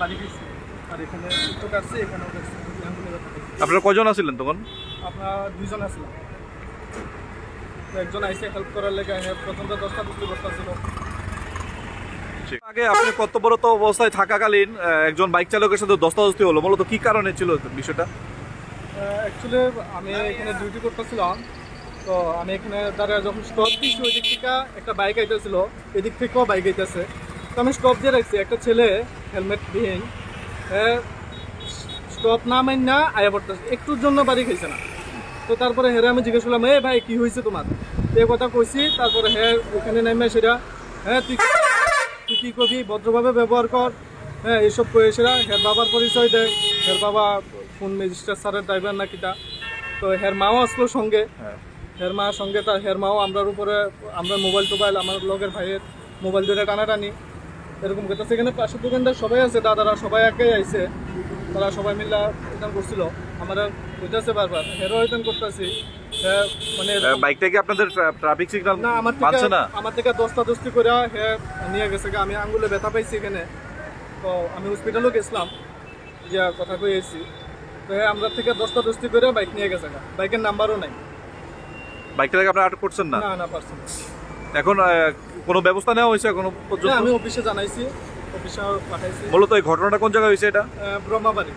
বাড়ি গেছি আর এখানে তো কাটছে এখানেও কাটছে আঙ্গুলে ব্যথা পেয়েছি। আপনারা কজন আছিলেন তখন? আপনার দুইজন আসলাম, তো একজন আইসে হেল্প করার লেগে প্রথমটা 10টা বস্তা ছিল। আগে আপনি কর্তব্যরত অবস্থায় থাকাকালীন একজন বাইক চালকের সাথে ধস্তাধস্তি হলো, মূলত কি কারণে ছিল বিষয়টা? অ্যাকচুয়ালি আমি এখানে ডিউটি করতেছিলাম, তো আমি এখানে দাঁড়া যখন স্টপ দিয়েছি ওই দিক থেকে একটা বাইক আইতেছিল, এদিক থেকেও বাইক আইতেছে, তো আমি স্টপ দিয়ে রাখছি। একটা ছেলে হেলমেট বিহীন স্টপ না মাইন না আয়া পড়তেছে, একটুর জন্য বাড়ি খাইছে না। তো তারপরে হেরে আমি জিজ্ঞেস করলাম, ভাই কী হয়েছে তোমার? এই কথা কইছি। তারপরে ওখানে নেমে সেটা তুই কী করবি, ভদ্রভাবে ব্যবহার কর, এইসব করে সেরা বাবার পরিচয় দেয়। বাবা কোন ম্যাজিস্ট্রেট স্যারের ড্রাইভার না কিটা। তো মাও আসলো সঙ্গে, মার সঙ্গে তার মাও আমরার উপরে, আমরা মোবাইল আমার লগের ভাইয়ের মোবাইল ধরে টানাটানি এরকম করতে। সেখানে পাশের দোকানদার সবাই আছে, দাদারা সবাই একাই আইছে, তারা সবাই মিলে রিটার্ন করছিল। আমরা বুঝতেছে বারবার রিটার্ন করতেছি, মানে বাইকটা কি আপনাদের ট্রাফিক সিগন্যাল না মানছে না? আমার থেকে দস্তাদস্তি করে নিয়ে গেছে। আমি আঙ্গুলে ব্যথা পাইছি এখানে, তো আমি হসপিটালও গেছিলাম, গিয়া কথা কই এসেছি। তো আমরা থেকে দস্তাদস্তি করে বাইক নিয়ে গেছে, বাইকের নাম্বারও নাই। বাইকটাকে আপনারা আটক করছেন না? না পারছেন। এখন কোনো ব্যবস্থা নেওয়া হয়েছে এখনো পর্যন্ত? আমি অফিসে জানাইছি, অফিসে পাঠাইছি। মূলত এই ঘটনাটা কোন জায়গায় হয়েছে এটা? ব্রহ্মাবাড়ি।